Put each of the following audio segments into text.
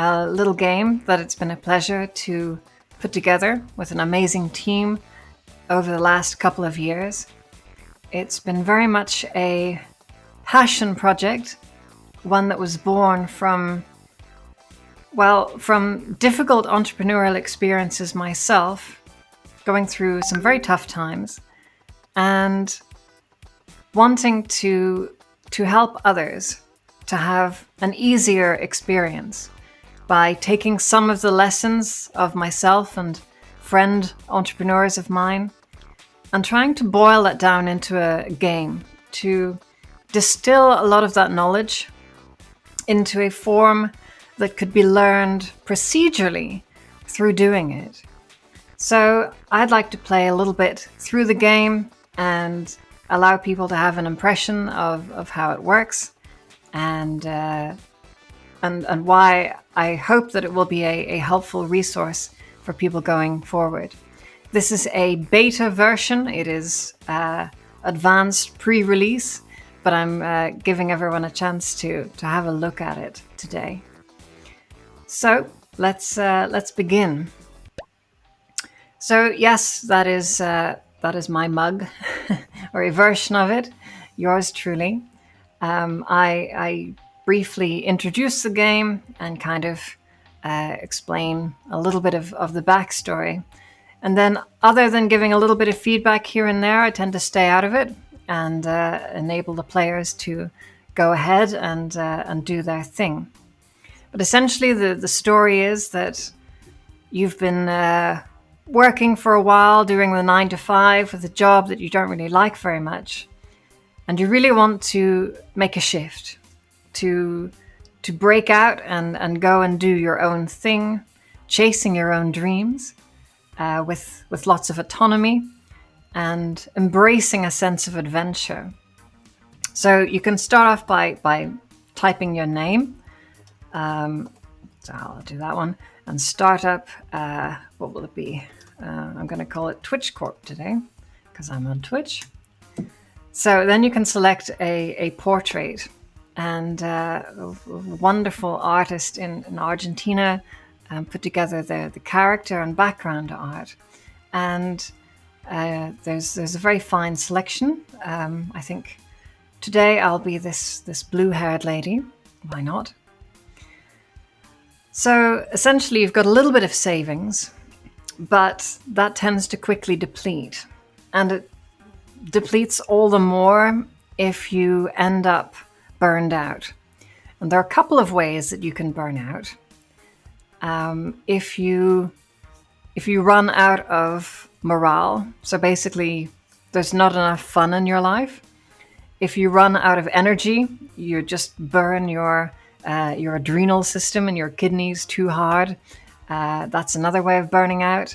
a little game that it's been a pleasure to put together with an amazing team over the last couple of years. It's been very much a passion project, one that was born from difficult entrepreneurial experiences myself, going through some very tough times, and wanting to help others to have an easier experience by taking some of the lessons of myself and friend entrepreneurs of mine and trying to boil that down into a game, to distill a lot of that knowledge into a form that could be learned procedurally through doing it. So I'd like to play a little bit through the game and allow people to have an impression of how it works and why I hope that it will be a helpful resource for people going forward. This is a beta version. It is advanced pre-release, but I'm giving everyone a chance to have a look at it today. So let's begin. So yes, that is my mug, or a version of it. Yours truly. I briefly introduce the game and kind of explain a little bit of the backstory. And then, other than giving a little bit of feedback here and there, I tend to stay out of it and enable the players to go ahead and do their thing. But essentially, the story is that you've been working for a while, doing the 9 to 5 with a job that you don't really like very much, and you really want to make a shift, to break out and go and do your own thing, chasing your own dreams. With lots of autonomy and embracing a sense of adventure. So you can start off by typing your name. So I'll do that one. And start up, what will it be? I'm going to call it Twitch Corp today because I'm on Twitch. So then you can select a portrait. And a wonderful artist in Argentina put together the character and background art, and there's a very fine selection. I think today I'll be this blue-haired lady. Why not? So essentially, you've got a little bit of savings, but that tends to quickly deplete, and it depletes all the more if you end up burned out. And there are a couple of ways that you can burn out. If you run out of morale, so basically there's not enough fun in your life. If you run out of energy, you just burn your adrenal system and your kidneys too hard. That's another way of burning out.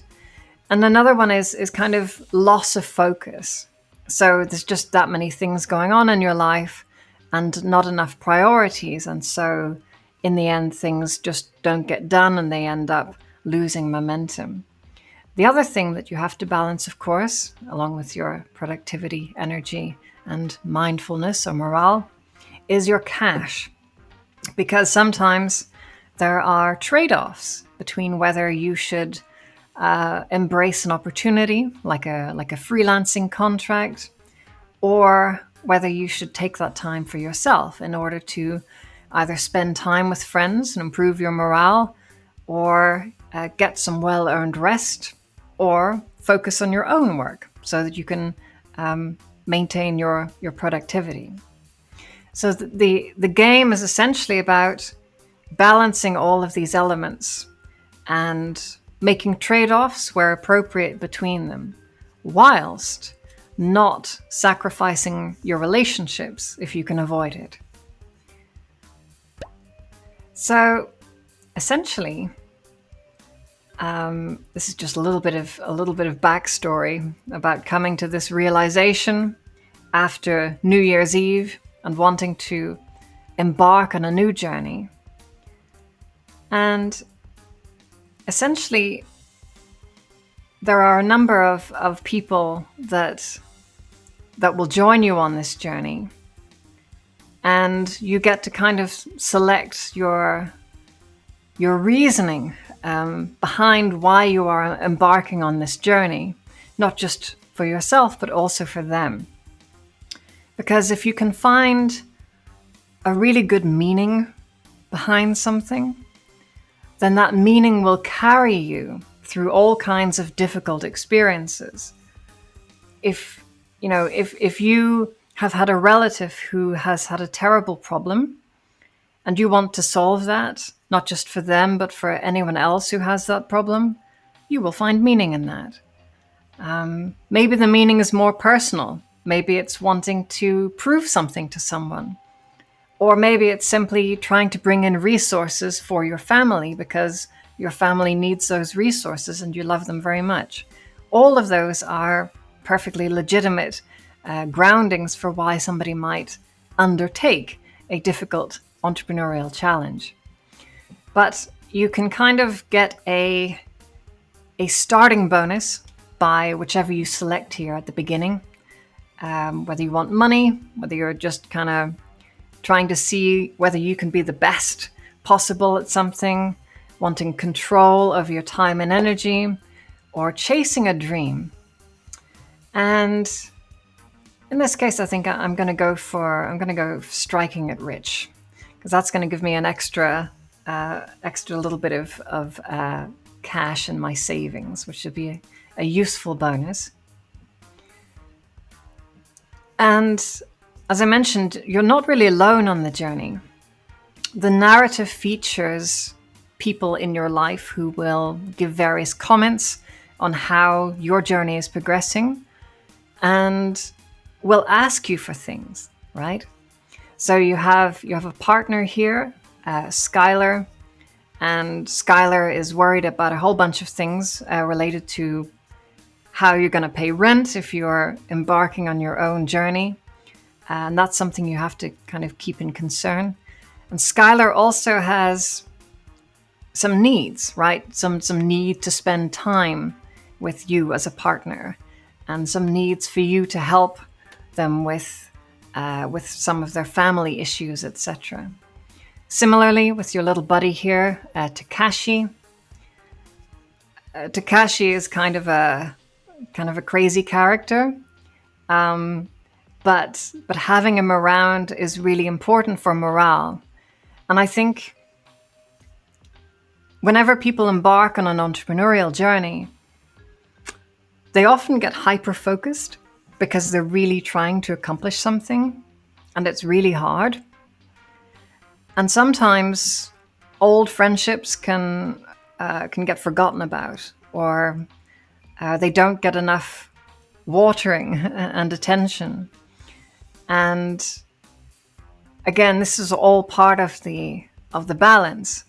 And another one is kind of loss of focus. So there's just that many things going on in your life and not enough priorities. And so in the end, things just don't get done and they end up losing momentum. The other thing that you have to balance, of course, along with your productivity, energy, and mindfulness or morale, is your cash. Because sometimes there are trade-offs between whether you should embrace an opportunity like a freelancing contract, or whether you should take that time for yourself in order to either spend time with friends and improve your morale, or get some well-earned rest, or focus on your own work so that you can maintain your productivity. So the game is essentially about balancing all of these elements and making trade-offs where appropriate between them, whilst not sacrificing your relationships if you can avoid it. So essentially, this is just a little bit of backstory about coming to this realization after New Year's Eve and wanting to embark on a new journey. And essentially, there are a number of people that will join you on this journey. And you get to kind of select your your reasoning behind why you are embarking on this journey, not just for yourself, but also for them. Because if you can find a really good meaning behind something, then that meaning will carry you through all kinds of difficult experiences. If you have had a relative who has had a terrible problem and you want to solve that, not just for them, but for anyone else who has that problem, you will find meaning in that. Maybe the meaning is more personal. Maybe it's wanting to prove something to someone. Or maybe it's simply trying to bring in resources for your family because your family needs those resources and you love them very much. All of those are perfectly legitimate groundings for why somebody might undertake a difficult entrepreneurial challenge. But you can kind of get a starting bonus by whichever you select here at the beginning. Whether you want money, whether you're just kind of trying to see whether you can be the best possible at something, wanting control of your time and energy, or chasing a dream. And in this case, I think I'm going to go striking it rich, because that's going to give me an extra little bit of cash in my savings, which should be a useful bonus. And as I mentioned, you're not really alone on the journey. The narrative features people in your life who will give various comments on how your journey is progressing and will ask you for things, right? So you have a partner here, Skylar, and Skylar is worried about a whole bunch of things related to how you're going to pay rent if you're embarking on your own journey. And that's something you have to kind of keep in concern. And Skylar also has some needs, right? Some need to spend time with you as a partner, and some needs for you to help them with some of their family issues, etc. Similarly, with your little buddy here, Takashi. Takashi is kind of a crazy character. But having him around is really important for morale. And I think whenever people embark on an entrepreneurial journey, they often get hyper-focused because they're really trying to accomplish something, and it's really hard. And sometimes old friendships can get forgotten about, or they don't get enough watering and attention. And again, this is all part of the balance,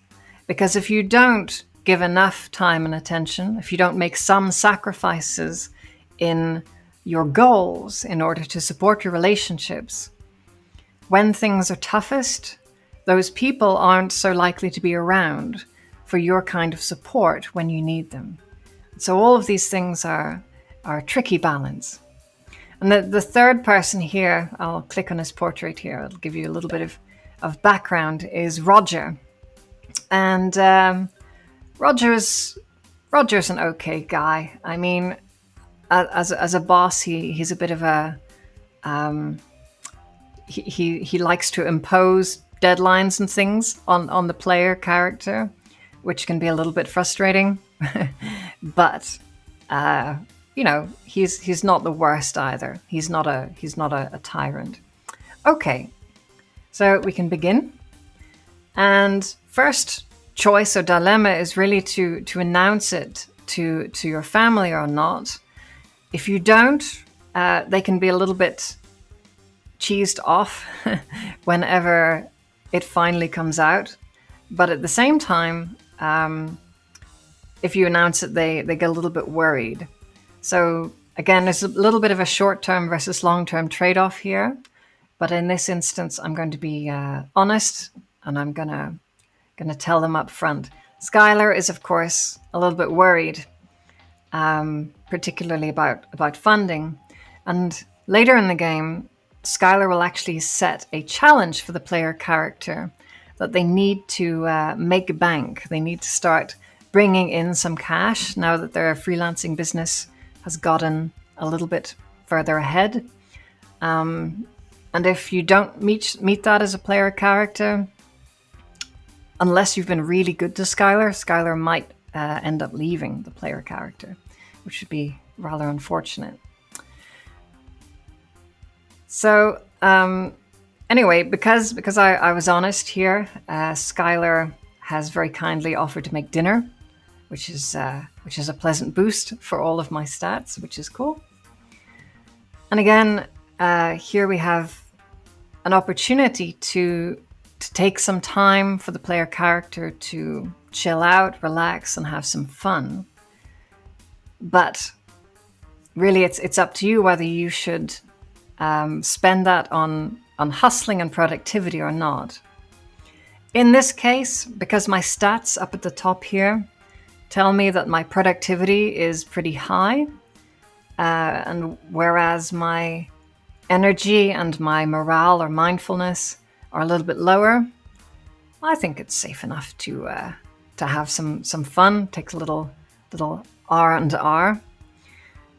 because if you don't give enough time and attention, if you don't make some sacrifices in your goals in order to support your relationships, when things are toughest, those people aren't so likely to be around for your kind of support when you need them. So all of these things are a tricky balance. And the third person here, I'll click on his portrait here, it'll give you a little bit of background, is Roger. And Roger's an okay guy. I mean, as a boss, he's a bit of a he likes to impose deadlines and things on the player character, which can be a little bit frustrating. But he's not the worst either. He's not a tyrant. Okay, so we can begin. And first choice or dilemma is really to announce it to your family or not. If you don't, they can be a little bit cheesed off whenever it finally comes out. But at the same time, if you announce it, they get a little bit worried. So again, there's a little bit of a short-term versus long-term trade-off here. But in this instance, I'm going to be honest, and I'm gonna tell them up front. Skylar is, of course, a little bit worried, particularly about funding. And later in the game, Skylar will actually set a challenge for the player character that they need to make a bank. They need to start bringing in some cash now that their freelancing business has gotten a little bit further ahead. And if you don't meet that as a player character, unless you've been really good to Skylar might end up leaving the player character, which would be rather unfortunate. So anyway, because I was honest here, Skylar has very kindly offered to make dinner, which is a pleasant boost for all of my stats, which is cool. And again, here we have an opportunity to take some time for the player character to chill out, relax, and have some fun. But really, it's up to you whether you should spend that on hustling and productivity or not. In this case, because my stats up at the top here tell me that my productivity is pretty high, and whereas my energy and my morale or mindfulness are a little bit lower, I think it's safe enough to have some fun. Takes a little R&R,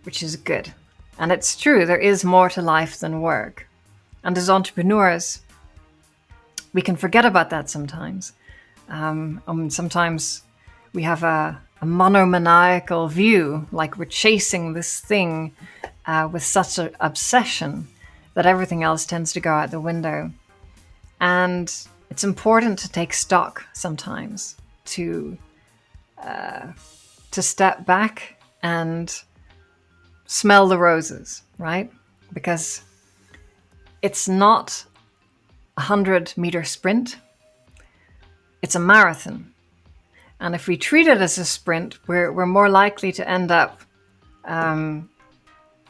which is good. And it's true, there is more to life than work. And as entrepreneurs, we can forget about that sometimes. Sometimes we have a monomaniacal view, like we're chasing this thing with such an obsession that everything else tends to go out the window. And it's important to take stock sometimes, to step back and smell the roses, right? Because it's not a 100-meter sprint, it's a marathon. And if we treat it as a sprint, we're more likely to end up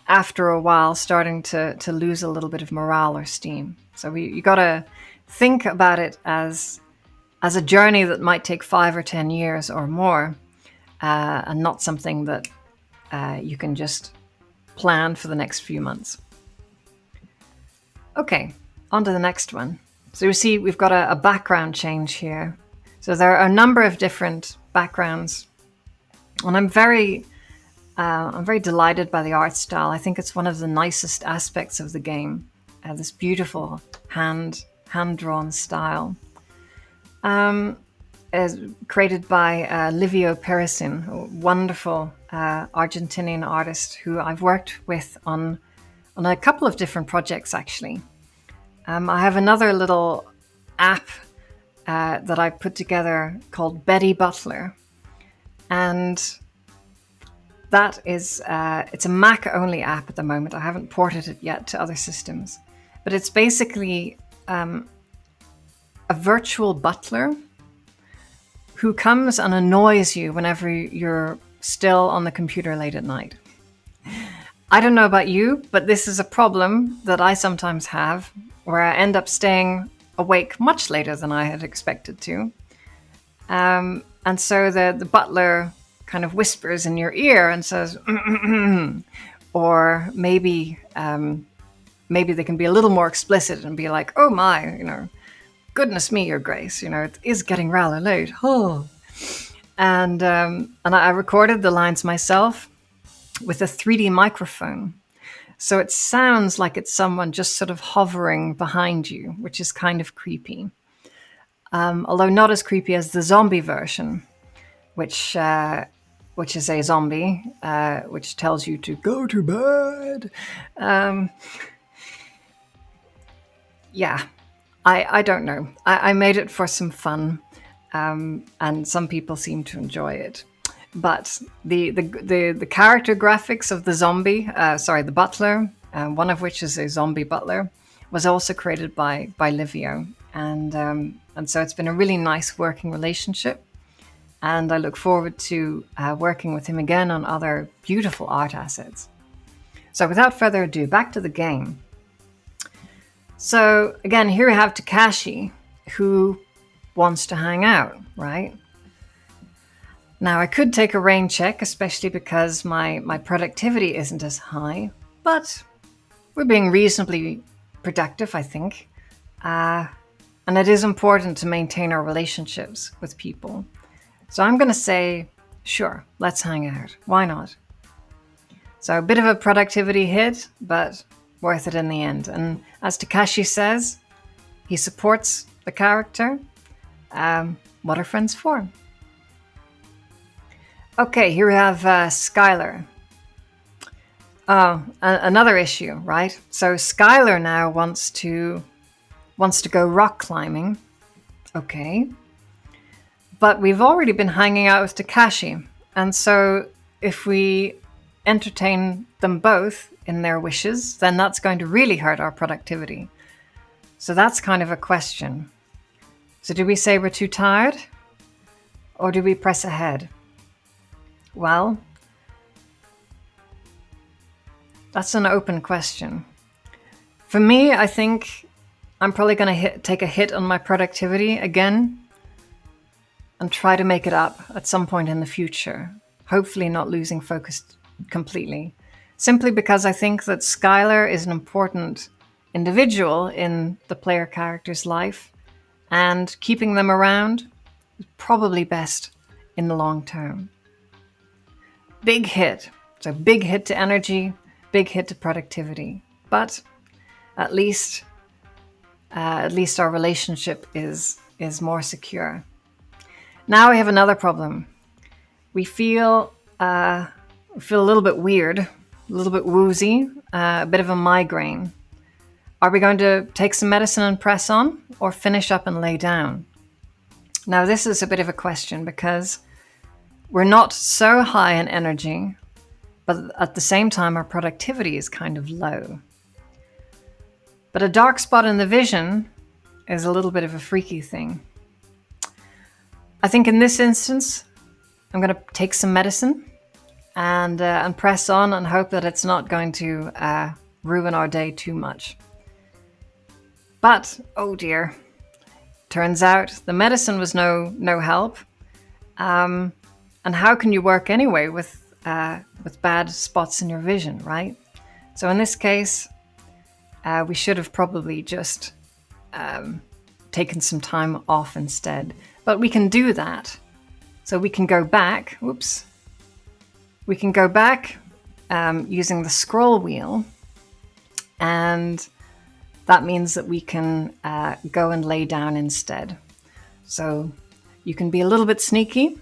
after a while starting to lose a little bit of morale or steam. So you got to think about it as a journey that might take 5 or 10 years or more, and not something that you can just plan for the next few months. Okay, on to the next one. So you see we've got a background change here. So there are a number of different backgrounds, and I'm very delighted by the art style. I think it's one of the nicest aspects of the game. This beautiful hand-drawn style, is created by Livio Perisin, a wonderful Argentinian artist who I've worked with on a couple of different projects actually. I have another little app that I put together called Betty Butler, and that is it's a Mac-only app at the moment. I haven't ported it yet to other systems, but it's basically a virtual butler who comes and annoys you whenever you're still on the computer late at night. I don't know about you, but this is a problem that I sometimes have, where I end up staying awake much later than I had expected to. And so the butler kind of whispers in your ear and says, or maybe they can be a little more explicit and be like, oh my, goodness me, Your Grace, it is getting rather late. Oh. And I recorded the lines myself with a 3D microphone. So it sounds like it's someone just sort of hovering behind you, which is kind of creepy. Although not as creepy as the zombie version, which is a zombie, which tells you to go to bed. Yeah, I don't know. I made it for some fun, and some people seem to enjoy it. But the character graphics of the zombie, the butler, one of which is a zombie butler, was also created by Livio, and so it's been a really nice working relationship. And I look forward to working with him again on other beautiful art assets. So without further ado, back to the game. So again, here we have Takashi, who wants to hang out, right? Now, I could take a rain check, especially because my productivity isn't as high, but we're being reasonably productive, I think. And it is important to maintain our relationships with people. So I'm going to say, sure, let's hang out. Why not? So a bit of a productivity hit, but worth it in the end. And as Takashi says, he supports the character. What are friends for? Okay, here we have Skylar. Oh, another issue, right? So Skylar now wants to go rock climbing. Okay. But we've already been hanging out with Takashi. And so if we entertain them both in their wishes, then that's going to really hurt our productivity. So that's kind of a question. So do we say we're too tired? Or do we press ahead? Well, that's an open question. For me, I think I'm probably going to take a hit on my productivity again and try to make it up at some point in the future, hopefully not losing focus completely, simply because I think that Skylar is an important individual in the player character's life, and keeping them around is probably best in the long term. Big hit. So big hit to energy, big hit to productivity. But at least our relationship is more secure. Now we have another problem. We feel a little bit weird, a little bit woozy, a bit of a migraine. Are we going to take some medicine and press on, or finish up and lay down? Now this is a bit of a question because we're not so high in energy, but at the same time our productivity is kind of low. But a dark spot in the vision is a little bit of a freaky thing. I think in this instance, I'm going to take some medicine and press on and hope that it's not going to ruin our day too much. But, oh dear, turns out the medicine was no help. And how can you work anyway with bad spots in your vision, right? So in this case, we should have probably just taken some time off instead. But we can do that. So we can go back. Whoops. We can go back using the scroll wheel. And that means that we can go and lay down instead. So you can be a little bit sneaky.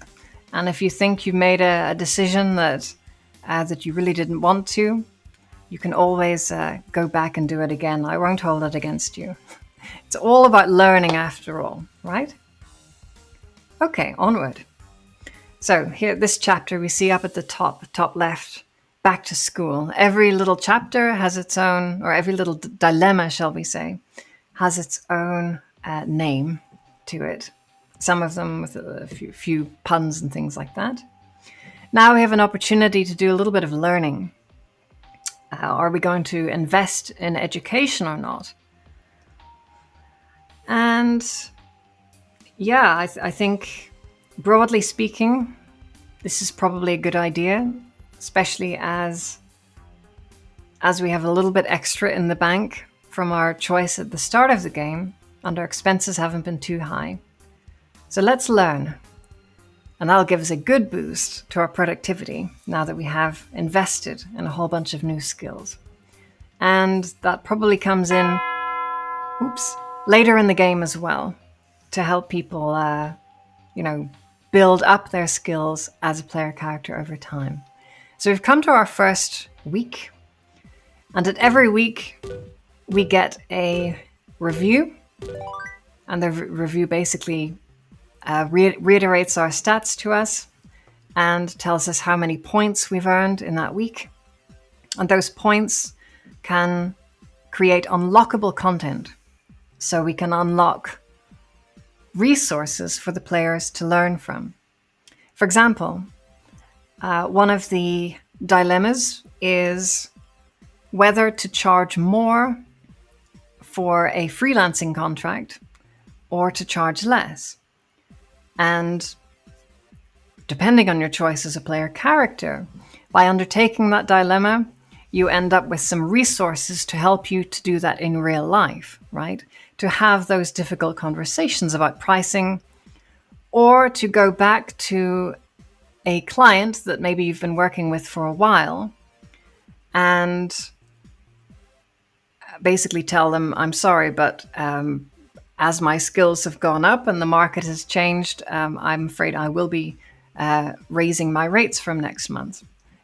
And if you think you've made a decision that you really didn't want to, you can always go back and do it again. I won't hold it against you. It's all about learning after all, right? Okay, onward. So here, this chapter we see up at the top left, back to school. Every little chapter has its own, or every little dilemma, shall we say, has its own name to it. Some of them with a few puns and things like that. Now we have an opportunity to do a little bit of learning. Are we going to invest in education or not? And yeah, I think broadly speaking, this is probably a good idea, especially as we have a little bit extra in the bank from our choice at the start of the game, and our expenses haven't been too high. So let's learn. And that'll give us a good boost to our productivity now that we have invested in a whole bunch of new skills. And that probably comes in, later in the game as well, to help people, build up their skills as a player character over time. So we've come to our first week. And at every week, we get a review. And the review basically reiterates our stats to us and tells us how many points we've earned in that week. And those points can create unlockable content. So we can unlock resources for the players to learn from. For example, one of the dilemmas is whether to charge more for a freelancing contract or to charge less. And depending on your choice as a player character, by undertaking that dilemma, you end up with some resources to help you to do that in real life, right? to have those difficult conversations about pricing, or to go back to a client that maybe you've been working with for a while and basically tell them, I'm sorry, but as my skills have gone up and the market has changed, I'm afraid I will be raising my rates from next month.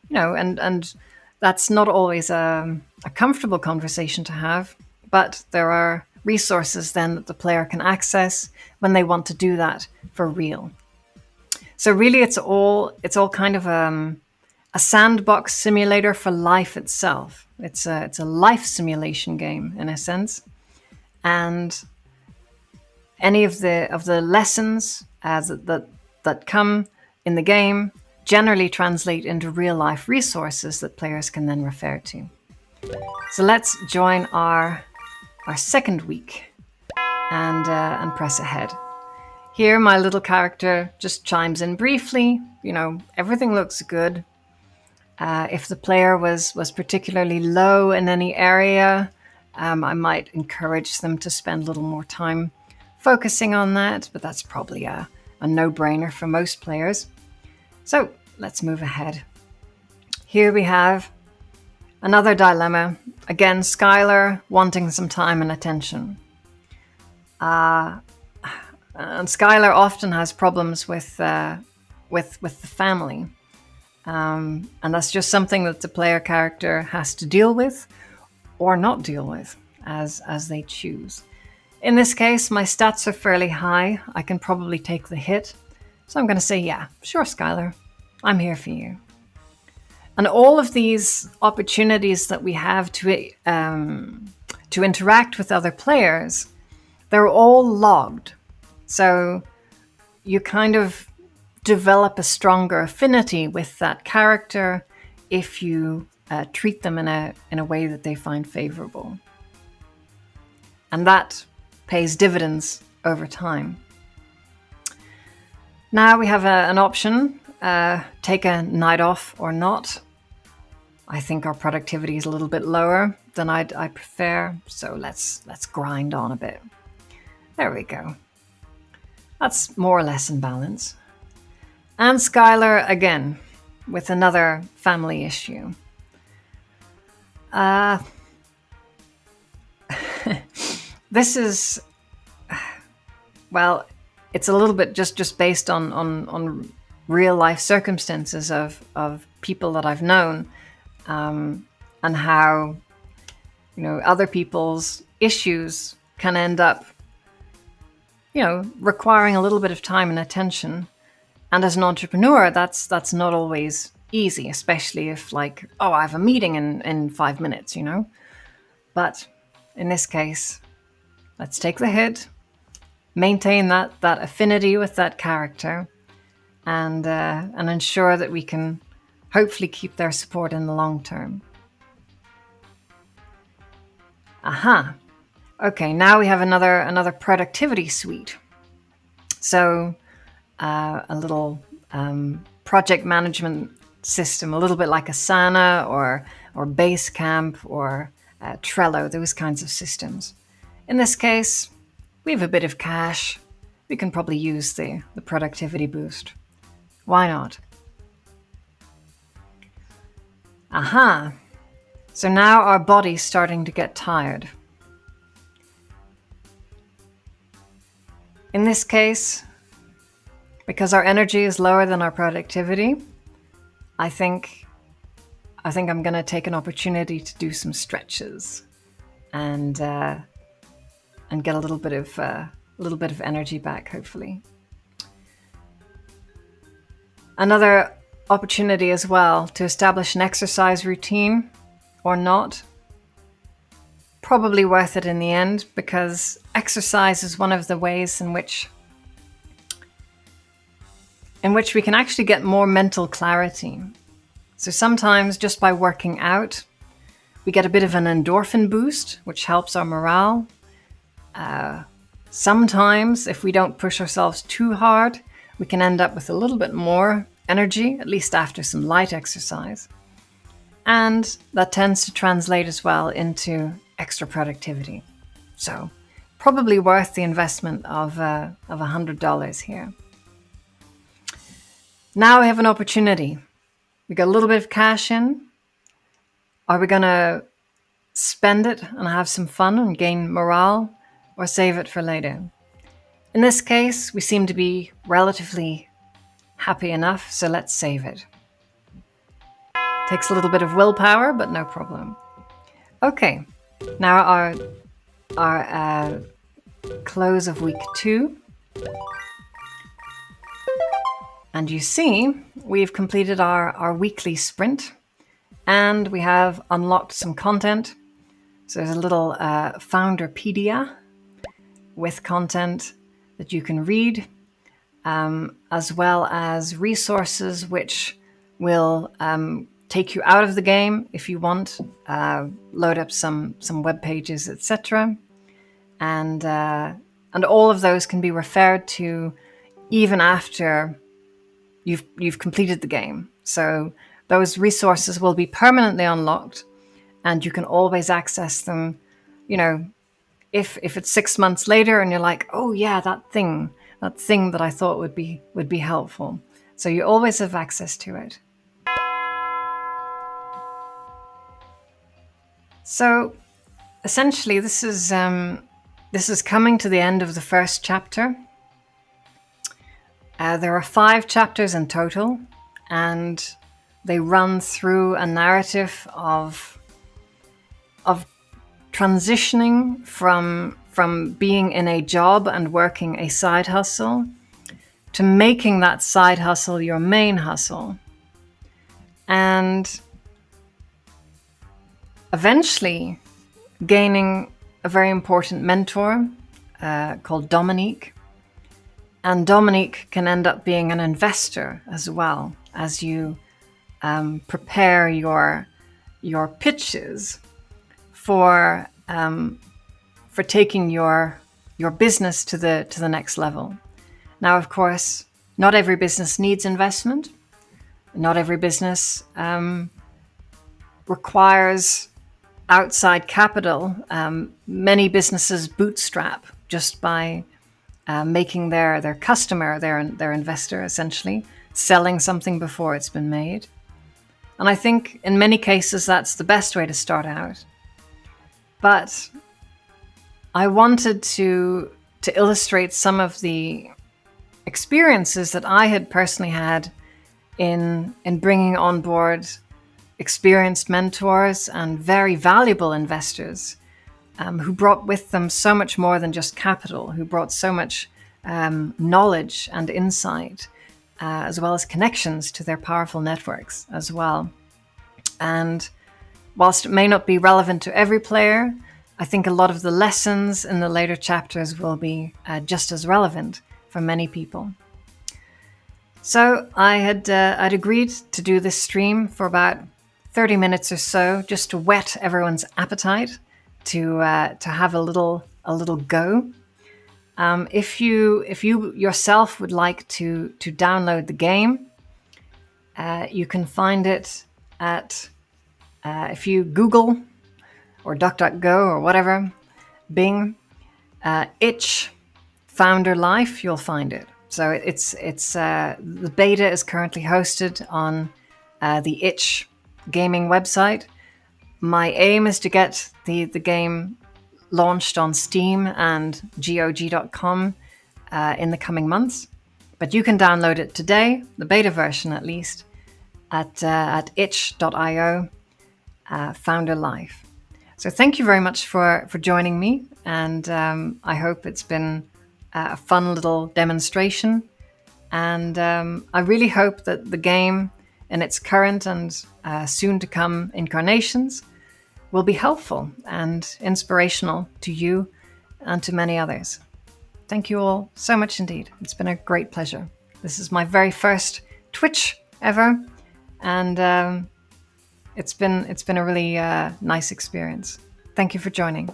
And that's not always a comfortable conversation to have, but there are resources then that the player can access when they want to do that for real. So really, it's all kind of a sandbox simulator for life itself. It's a life simulation game in a sense, and any of the lessons that come in the game generally translate into real life resources that players can then refer to. So let's join our second week and press ahead. Here, my little character just chimes in briefly. Everything looks good. If the player was particularly low in any area, I might encourage them to spend a little more time focusing on that, but that's probably a no-brainer for most players. So let's move ahead. Here we have another dilemma. Again, Skylar wanting some time and attention. And Skylar often has problems with the family. And that's just something that the player character has to deal with or not deal with as they choose. In this case, my stats are fairly high. I can probably take the hit. So I'm going to say, yeah, sure, Skylar, I'm here for you. And all of these opportunities that we have to interact with other players, they're all logged. So you kind of develop a stronger affinity with that character if you treat them in a way that they find favorable. And that pays dividends over time. Now we have an option, take a night off or not. I think our productivity is a little bit lower than I prefer, so let's grind on a bit. There we go. That's more or less in balance. And Skylar again with another family issue. This is, well, it's a little bit just based on real life circumstances of people that I've known, and how other people's issues can end up requiring a little bit of time and attention. And as an entrepreneur, that's not always easy, especially if I have a meeting in 5 minutes, But in this case, let's take the hit, maintain that affinity with that character, and ensure that we can hopefully keep their support in the long term. Aha. Okay, now we have another productivity suite. So a little project management system, a little bit like Asana or Basecamp or Trello, those kinds of systems. In this case, we have a bit of cash. We can probably use the productivity boost. Why not? Aha! So now our body's starting to get tired. In this case, because our energy is lower than our productivity, I think I'm going to take an opportunity to do some stretches and get a little bit of energy back, hopefully. Another opportunity as well to establish an exercise routine or not. Probably worth it in the end, because exercise is one of the ways in which we can actually get more mental clarity. So sometimes just by working out, we get a bit of an endorphin boost, which helps our morale. Sometimes, if we don't push ourselves too hard, we can end up with a little bit more energy, at least after some light exercise. And that tends to translate as well into extra productivity. So probably worth the investment of $100 here. Now we have an opportunity. We got a little bit of cash in. Are we going to spend it and have some fun and gain morale, or save it for later? In this case, we seem to be relatively happy enough, so let's save it. Takes a little bit of willpower, but no problem. Okay, now our close of week 2. And you see, we've completed our weekly sprint, and we have unlocked some content. So there's a little Founderpedia with content that you can read, as well as resources which will take you out of the game if you want, load up some web pages, etc. And all of those can be referred to even after you've completed the game. So those resources will be permanently unlocked, and you can always access them. You know, if it's 6 months later and you're like, oh yeah, that thing that I thought would be helpful. So you always have access to it. So essentially, this is coming to the end of the first chapter. There are 5 chapters in total, and they run through a narrative of transitioning from being in a job and working a side hustle to making that side hustle your main hustle. And eventually gaining a very important mentor called Dominique. And Dominique can end up being an investor as well, as you prepare your pitches for taking your business to the next level. Now, of course, not every business needs investment. Not every business requires outside capital. Many businesses bootstrap just by making their customer their investor, essentially, selling something before it's been made. And I think in many cases that's the best way to start out. But I wanted to illustrate some of the experiences that I had personally had in bringing on board experienced mentors and very valuable investors who brought with them so much more than just capital, who brought so much knowledge and insight, as well as connections to their powerful networks as well. And whilst it may not be relevant to every player, I think a lot of the lessons in the later chapters will be just as relevant for many people. So I'd agreed to do this stream for about 30 minutes or so, just to whet everyone's appetite to have a little go. If you yourself would like to download the game, you can find it at if you Google or DuckDuckGo or whatever, Bing, itch Founder Life, you'll find it. So it's the beta is currently hosted on the itch gaming website. My aim is to get the game launched on Steam and GOG.com in the coming months. But you can download it today, the beta version at least, at itch.io, Founder Life. So thank you very much for joining me, and I hope it's been a fun little demonstration. And I really hope that the game in its current and soon to come incarnations will be helpful and inspirational to you and to many others. Thank you all so much indeed. It's been a great pleasure. This is my very first Twitch ever, and it's been a really nice experience. Thank you for joining.